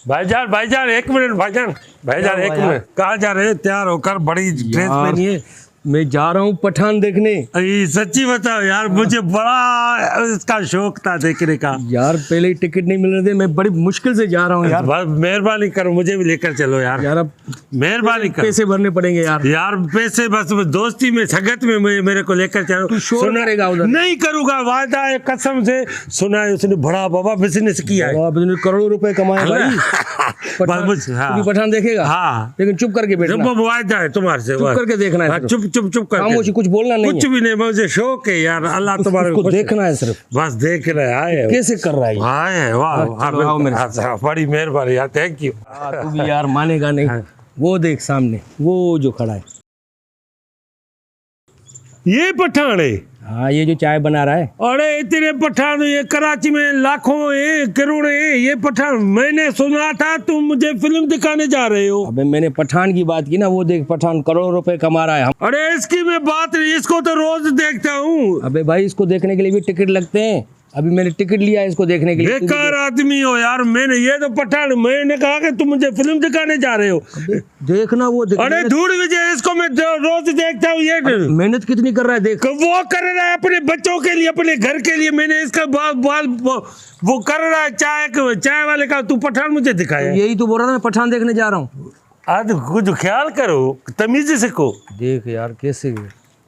भाईजान 1 मिनट भाईजान एक मिनट। कहाँ जा रहे हो? तैयार होकर बड़ी ड्रेस पहनी है। मैं जा रहा हूँ पठान देखने। सच्ची बताओ यार, मुझे बड़ा इसका शौक था देखने का। यार पहले ही टिकट नहीं मिल रहे थे, मैं बड़ी मुश्किल से जा रहा हूँ यार। बस मेहरबानी करो, मुझे भी लेकर चलो यार। यार अब मेहरबानी करो। पैसे भरने पड़ेंगे यार। यार पैसे बस दोस्ती में संगत में मेरे को लेकर चलो। शोर करेगा उधर? नहीं करूंगा, वादा है कसम से। सुना है उसने बड़ा बाबा बिजनेस किया है, करोड़ों रुपए कमाए भाई। पठान देखेगा? हाँ, लेकिन चुप करके बैठना। वादा है तुम्हारे से, चुप करके देखना है। चुप कर, खामोशी, कुछ बोलना नहीं। कुछ भी नहीं, मुझे शौक है यार। अल्लाह तुम्हारे को देखना है सिर्फ, बस देख रहे आए। कैसे कर रहा है? आए वाह, बड़ी मेहरबानी यार, थैंक यू। तू भी यार मानेगा नहीं। वो देख सामने वो जो खड़ा है, ये पठान है। हाँ, ये जो चाय बना रहा है। अरे इतने पठान ये कराची में लाखों है, करोड़ों है ये पठान। मैंने सुना था तुम मुझे फिल्म दिखाने जा रहे हो। अबे मैंने पठान की बात की ना, वो देख पठान करोड़ों रुपए कमा रहा है। अरे इसकी मैं बात नहीं, इसको तो रोज देखता हूँ। अबे भाई, इसको देखने के लिए भी टिकट लगते हैं। अभी मैंने टिकट लिया है इसको देखने के लिए। बेकार आदमी हो यार। मैंने ये तो पठान, मैंने कहा कि तुम मुझे फिल्म दिखाने जा रहे हो। देखना वो अरे धूड़ विजय, इसको मैं रोज देखता हूँ। ये मेहनत कितनी कर रहा है देख। वो कर रहा है अपने बच्चों के लिए, अपने घर के लिए। मैंने इसका बाल वो कर रहा है चाय वाले का। तू पठान मुझे दिखाया। यही तो बोल रहा था, मैं पठान देखने जा रहा हूँ। आज कुछ ख्याल करो, तमीज से को देख यार कैसे